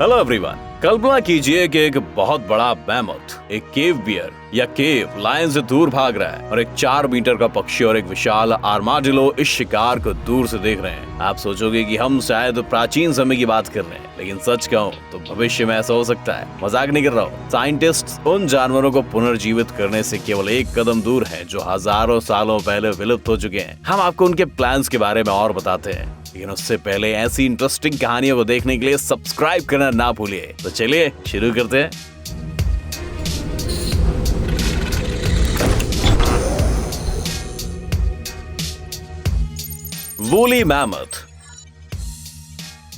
Hello everyone, कल्पना कीजिए कि एक बहुत बड़ा मैमथ एक केव बियर या केव लायन से दूर भाग रहा है और एक 4 मीटर का पक्षी और एक विशाल आर्माडिलो इस शिकार को दूर से देख रहे हैं। आप सोचोगे कि हम शायद प्राचीन समय की बात कर रहे हैं, लेकिन सच कहूं तो भविष्य में ऐसा हो सकता है। मजाक नहीं कर रहा हूँ। साइंटिस्ट उन जानवरों को पुनर्जीवित करने से केवल एक कदम दूर हैं जो हजारों सालों पहले विलुप्त हो चुके हैं। हम आपको उनके प्लान्स के बारे में और बताते हैं, लेकिन उससे पहले ऐसी इंटरेस्टिंग कहानियों को देखने के लिए सब्सक्राइब करना ना भूलिए। तो चलिए शुरू करते हैं। Woolly mammoth.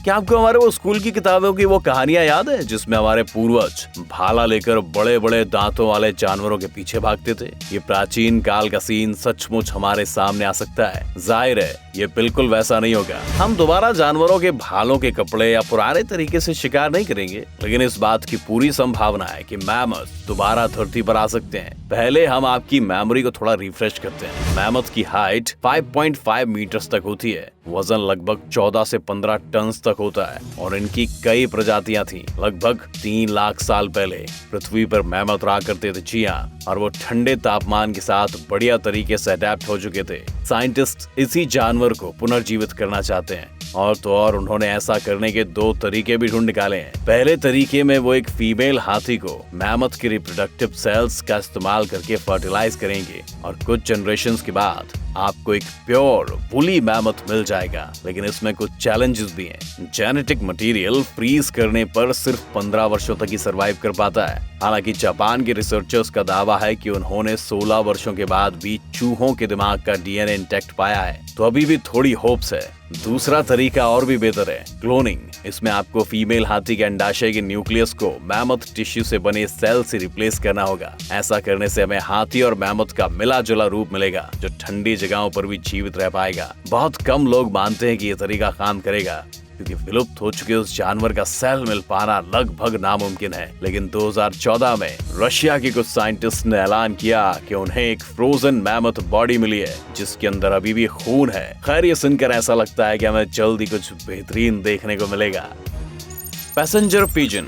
क्या आपको हमारे वो स्कूल की किताबों की वो कहानियां याद है जिसमें हमारे पूर्वज भाला लेकर बड़े बड़े दांतों वाले जानवरों के पीछे भागते थे? ये प्राचीन काल का सीन सचमुच हमारे सामने आ सकता है। जाहिर है ये बिल्कुल वैसा नहीं होगा। हम दोबारा जानवरों के भालों के कपड़े या पुराने तरीके से शिकार नहीं करेंगे, लेकिन इस बात की पूरी संभावना है कि मैमथ दोबारा धरती पर आ सकते हैं। पहले हम आपकी मेमोरी को थोड़ा रिफ्रेश करते हैं। मैमथ की हाइट 5.5 मीटर तक होती है, वजन लगभग 14 से 15 टन तक होता है और इनकी कई प्रजातियां थी। लगभग 3 लाख साल पहले पृथ्वी पर मैमथ रहा करते थे। जी हाँ, और वो ठंडे तापमान के साथ बढ़िया तरीके से अडेप्ट हो चुके थे। साइंटिस्ट इसी जानवर को पुनर्जीवित करना चाहते हैं, और तो और उन्होंने ऐसा करने के 2 तरीके भी ढूंढ निकाले हैं। पहले तरीके में वो एक फीमेल हाथी को मैमथ के रिप्रोडक्टिव सेल्स का इस्तेमाल करके फर्टिलाइज करेंगे और कुछ जनरेशंस के बाद आपको एक प्योर वूली मैमथ मिल जाएगा। लेकिन इसमें कुछ चैलेंजेस भी हैं। जेनेटिक मटेरियल फ्रीज करने पर सिर्फ 15 वर्षों तक ही सरवाइव कर पाता है। हालांकि जापान के रिसर्चर्स का दावा है कि उन्होंने 16 वर्षों के बाद भी चूहों के दिमाग का डीएनए इंटैक्ट पाया है, तो अभी भी थोड़ी होप्स है। दूसरा तरीका और भी बेहतर है, क्लोनिंग। इसमें आपको फीमेल हाथी के अंडाशय के न्यूक्लियस को मैमथ टिश्यू से बने सेल से रिप्लेस करना होगा। ऐसा करने से हमें हाथी और मैमथ का मिला जुला रूप मिलेगा जो ठंडी जगहों पर भी जीवित रह पाएगा। बहुत कम लोग मानते हैं कि ये तरीका काम करेगा, क्योंकि विलुप्त हो चुके उस जानवर का सेल मिल पाना लगभग नामुमकिन है। लेकिन 2014 में रशिया के कुछ साइंटिस्ट ने ऐलान किया कि उन्हें एक फ्रोजन मैमथ बॉडी मिली है जिसके अंदर अभी भी खून है। खैर, ये सुनकर ऐसा लगता है कि हमें जल्द ही कुछ बेहतरीन देखने को मिलेगा। Passenger pigeon.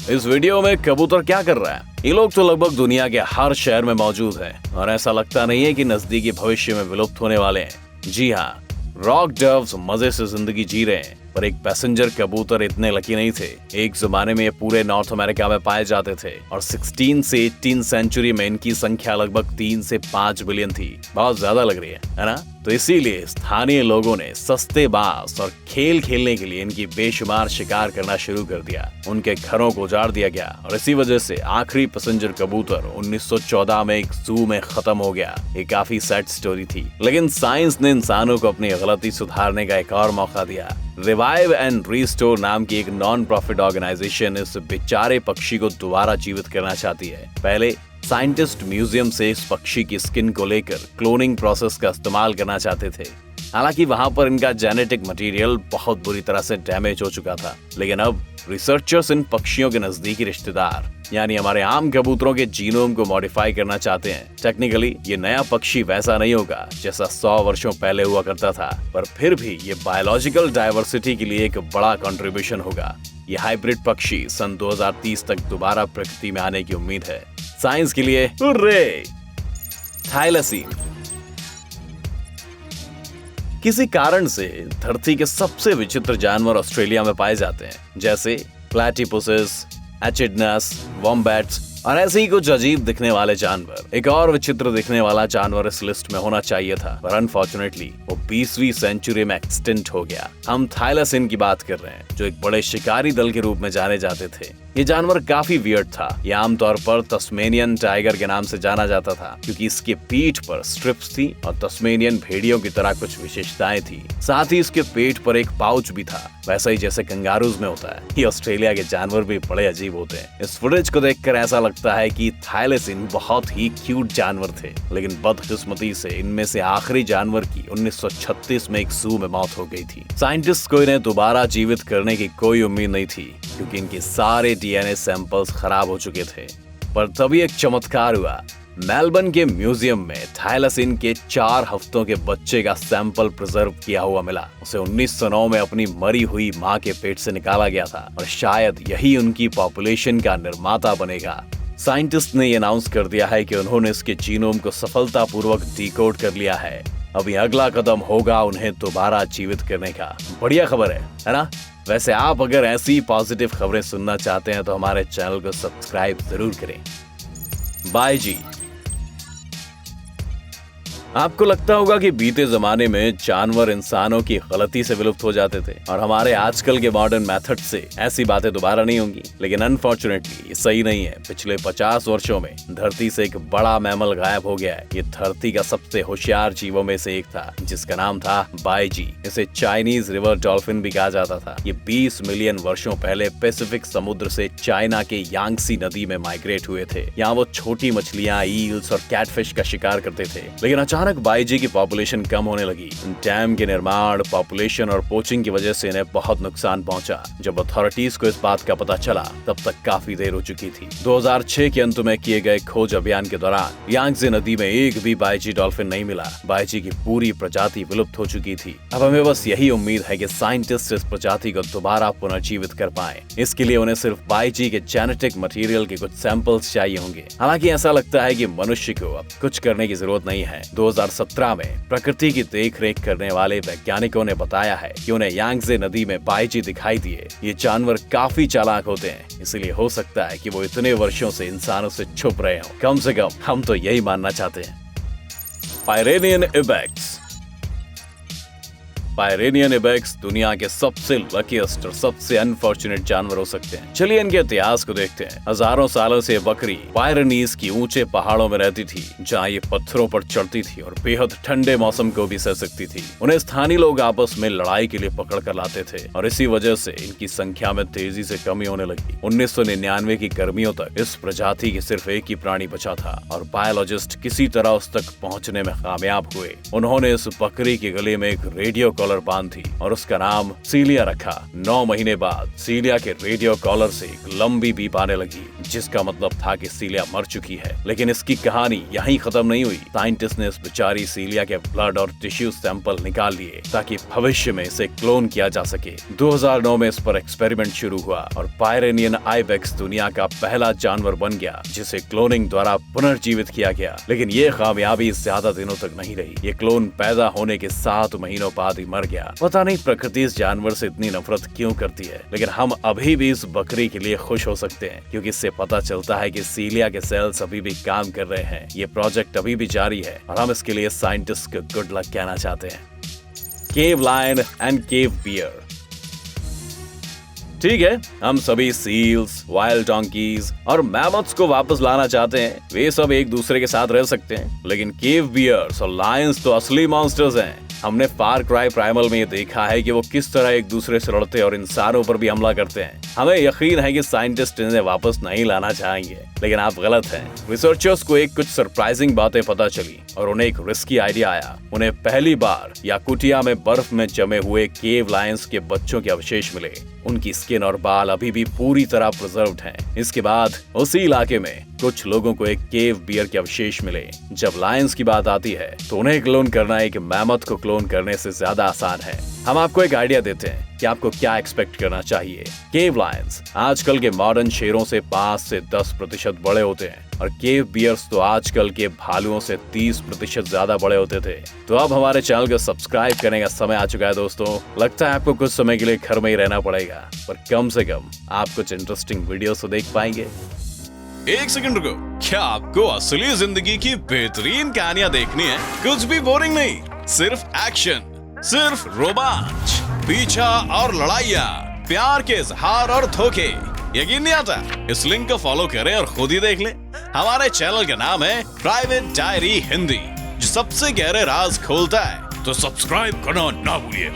इस वीडियो में कबूतर क्या कर रहा है? ये लोग तो लगभग दुनिया के हर शहर में मौजूद हैं और ऐसा लगता नहीं है कि नजदीकी भविष्य में विलुप्त होने वाले हैं। जी हाँ, रॉक डव्स मजे से जिंदगी जी रहे हैं, पर एक पैसेंजर कबूतर इतने लकी नहीं थे। एक जमाने में ये पूरे नॉर्थ अमेरिका में पाए जाते थे और 16 से 18 सेंचुरी में इनकी संख्या लगभग 3 से 5 बिलियन थी। बहुत ज्यादा लग रही है ना? तो इसीलिए स्थानीय लोगों ने सस्ते बांस और खेल खेलने के लिए इनकी बेशुमार शिकार करना शुरू कर दिया। उनके घरों को उजाड़ दिया गया और इसी वजह से आखिरी पैसेंजर कबूतर 1914 में एक जू में खत्म हो गया। ये काफी सैड स्टोरी थी, लेकिन साइंस ने इंसानों को अपनी गलती सुधारने का एक और मौका दिया। रिवाइव एंड रिस्टोर नाम की एक नॉन प्रॉफिट ऑर्गेनाइजेशन इस बेचारे पक्षी को दोबारा जीवित करना चाहती है। पहले साइंटिस्ट म्यूजियम से इस पक्षी की स्किन को लेकर क्लोनिंग प्रोसेस का इस्तेमाल करना चाहते थे। हालांकि वहां पर इनका जेनेटिक मटेरियल बहुत बुरी तरह से डैमेज हो चुका था। लेकिन अब रिसर्चर्स इन पक्षियों के नजदीकी रिश्तेदार यानी हमारे आम कबूतरों के जीनोम को मॉडिफाई करना चाहते हैं। टेक्निकली ये नया पक्षी वैसा नहीं होगा जैसा 100 वर्षों पहले हुआ करता था, पर फिर भी ये बायोलॉजिकल डाइवर्सिटी के लिए एक बड़ा कंट्रीब्यूशन होगा। ये हाइब्रिड पक्षी सन 2030 तक दोबारा प्रकृति में आने की उम्मीद है। साइंस के लिए हुर्रे! थाइलसीन। किसी कारण से धरती के सबसे विचित्र जानवर ऑस्ट्रेलिया में पाए जाते हैं, जैसे प्लैटिपुसेस, एचिडनस, वॉम्बैट्स और ऐसे ही कुछ अजीब दिखने वाले जानवर। एक और विचित्र दिखने वाला जानवर इस लिस्ट में होना चाहिए था, पर अनफॉर्चुनेटली वो 20वीं सेंचुरी में एक्सटिंक्ट हो गया। हम थाइलसीन की बात कर रहे हैं, जो एक बड़े शिकारी दल के रूप में जाने जाते थे। ये जानवर काफी वियर्ड था। ये आमतौर पर तस्मेनियन टाइगर के नाम से जाना जाता था, क्योंकि इसके पीठ पर स्ट्रिप्स थी और तस्मेनियन भेड़ियों की तरह कुछ विशेषताएं थी। साथ ही इसके पेट पर एक पाउच भी था, वैसा ही जैसे कंगारूज में होता है। ये ऑस्ट्रेलिया के जानवर भी बड़े अजीब होते हैं। इस फुटेज को देखकर ऐसा लगता है कि थाइलसीन बहुत ही क्यूट जानवर थे, लेकिन बदकिस्मती से इनमें से आखिरी जानवर की 1936 में एक जू में मौत हो गई थी। साइंटिस्ट को इन्हें दोबारा जीवित करने की कोई उम्मीद नहीं थी, क्योंकि इनके सारे डीएनए सैंपल्स खराब हो चुके थे। पर तभी एक चमत्कार हुआ। मेलबर्न के म्यूजियम में थाइलासिन के 4 हफ्तों के बच्चे का सैंपल प्रिजर्व किया हुआ मिला। उसे 1909 में अपनी मरी हुई मां के पेट से निकाला गया था और शायद यही उनकी पॉपुलेशन का निर्माता बनेगा। साइंटिस्ट ने अनाउंस कर दिया है कि उन्होंने इसके जीनोम को सफलतापूर्वक डिकोड कर लिया है। अभी अगला कदम होगा उन्हें दोबारा जीवित करने का। बढ़िया खबर है ना? वैसे आप अगर ऐसी पॉजिटिव खबरें सुनना चाहते हैं तो हमारे चैनल को सब्सक्राइब जरूर करें। बाय जी। आपको लगता होगा कि बीते जमाने में जानवर इंसानों की गलती से विलुप्त हो जाते थे और हमारे आजकल के मॉडर्न मेथड से ऐसी बातें दोबारा नहीं होंगी, लेकिन अनफॉर्चुनेटली ये सही नहीं है। पिछले 50 वर्षों में धरती से एक बड़ा मैमल गायब हो गया है। ये धरती का सबसे होशियार जीवों में से एक था, जिसका नाम था बाइजी। इसे चाइनीज रिवर डॉल्फिन भी कहा जाता था। ये 20 मिलियन वर्षों पहले पैसिफिक समुद्र से चाइना के यांगसी नदी में माइग्रेट हुए थे। यहाँ वो छोटी मछलियां, ईल्स और कैटफिश का शिकार करते थे, लेकिन अचानक बाइजी की पॉपुलेशन कम होने लगी। डैम के निर्माण, पॉपुलेशन और पोचिंग की वजह से इन्हें बहुत नुकसान पहुंचा। जब अथॉरिटीज को इस बात का पता चला तब तक काफी देर हो चुकी थी। 2006 के अंत में किए गए खोज अभियान के दौरान यांगजे नदी में एक भी बाइजी डॉल्फिन नहीं मिला। बाइजी की पूरी प्रजाति विलुप्त हो चुकी थी। अब हमें बस यही उम्मीद है कि साइंटिस्ट इस प्रजाति को दोबारा पुनर्जीवित कर पाए। इसके लिए उन्हें सिर्फ बाइजी के जेनेटिक मटेरियल के कुछ सैंपल्स चाहिए होंगे। हालांकि ऐसा लगता है कि मनुष्य को अब कुछ करने की जरूरत नहीं है। 2017 में प्रकृति की देखरेख करने वाले वैज्ञानिकों ने बताया है कि उन्हें यांगजे नदी में बाइजी दिखाई दिए। ये जानवर काफी चालाक होते हैं, इसलिए हो सकता है कि वो इतने वर्षों से इंसानों से छुप रहे हों। कम से कम हम तो यही मानना चाहते हैं। Pyrenean ibex. पायरेनियन इबेक्स दुनिया के सबसे लकीस्ट और सबसे अनफॉर्चुनेट जानवर हो सकते हैं। चलिए इनके इतिहास को देखते हैं। हजारों सालों से बकरी पायरेनीज की ऊंचे पहाड़ों में रहती थी, जहां ये पत्थरों पर चढ़ती थी और बेहद ठंडे मौसम को भी सह सकती थी। उन्हें स्थानीय लोग आपस में लड़ाई के लिए पकड़ कर लाते थे और इसी वजह से इनकी संख्या में तेजी से कमी होने लगी। 1999 की गर्मियों तक इस प्रजाति के सिर्फ एक ही प्राणी बचा था और बायोलॉजिस्ट किसी तरह उस तक पहुंचने में कामयाब हुए। उन्होंने इस बकरी के गले में एक रेडियो कॉलर बांध थी और उसका नाम सीलिया रखा। 9 महीने बाद सीलिया के रेडियो कॉलर से एक लंबी बीप आने लगी, जिसका मतलब था कि सीलिया मर चुकी है। लेकिन इसकी कहानी यहीं खत्म नहीं हुई। साइंटिस्ट ने इस बेचारी सीलिया के ब्लड और टिश्यू सैंपल निकाल लिए ताकि भविष्य में इसे क्लोन किया जा सके। 2009 में इस पर एक्सपेरिमेंट शुरू हुआ और पायरेनियन आइबेक्स दुनिया का पहला जानवर बन गया जिसे क्लोनिंग द्वारा पुनर्जीवित किया गया। लेकिन ये कामयाबी ज्यादा दिनों तक नहीं रही। ये क्लोन पैदा होने के 7 महीनों बाद ही मर गया। पता नहीं प्रकृति इस जानवर से इतनी नफरत क्यों करती है, लेकिन हम अभी भी इस बकरी के लिए खुश हो सकते हैं क्योंकि इससे पता चलता है कि सीलिया के सेल्स अभी भी काम कर रहे हैं। ये प्रोजेक्ट अभी भी जारी है और हम इसके लिए साइंटिस्ट को गुड लक कहना चाहते हैं। केव लायन एंड केव बियर। ठीक है, हम सभी सील्स, वाइल्ड डोंकीज और मैमथ्स को वापस लाना चाहते हैं। वे सब एक दूसरे के साथ रह सकते हैं, लेकिन केव बियर्स और लायंस तो असली मॉन्स्टर्स हैं। हमने फार क्राई प्राइमल में ये देखा है कि वो किस तरह एक दूसरे से लड़ते और इंसानों पर भी हमला करते हैं। हमें यकीन है कि साइंटिस्ट इन्हें वापस नहीं लाना चाहेंगे, लेकिन आप गलत हैं। रिसर्चर्स को एक कुछ सरप्राइजिंग बातें पता चली और उन्हें एक रिस्की आइडिया आया। उन्हें पहली बार याकुटिया में बर्फ में जमे हुए केव लायंस के बच्चों के अवशेष मिले। उनकी स्किन और बाल अभी भी पूरी तरह प्रिजर्व्ड हैं। इसके बाद उसी इलाके में कुछ लोगों को एक केव बियर के अवशेष मिले। जब लायंस की बात आती है तो उन्हें क्लोन करना एक मैमथ को क्लोन करने से ज्यादा आसान है। हम आपको एक आइडिया देते हैं कि आपको क्या एक्सपेक्ट करना चाहिए। केव लायंस आजकल के मॉडर्न शेरों से 5 से 10% बड़े होते हैं और केव बियर्स तो आजकल के भालुओं से 30% ज्यादा बड़े होते थे। तो अब हमारे चैनल को सब्सक्राइब करने का समय आ चुका है दोस्तों। लगता है आपको कुछ समय के लिए घर में ही रहना पड़ेगा, पर कम से कम आप कुछ इंटरेस्टिंग वीडियोस तो देख पाएंगे। एक सेकंड रुको, क्या आपको असली जिंदगी की बेहतरीन कहानियां देखनी है? कुछ भी बोरिंग नहीं, सिर्फ एक्शन, सिर्फ रोमांच, पीछा और लड़ाइयाँ, प्यार के इजहार और धोखे। यकीन नहीं आता? इस लिंक को फॉलो करें और खुद ही देख लें। हमारे चैनल का नाम है प्राइवेट डायरी हिंदी, जो सबसे गहरे राज खोलता है। तो सब्सक्राइब करना ना भूलिए।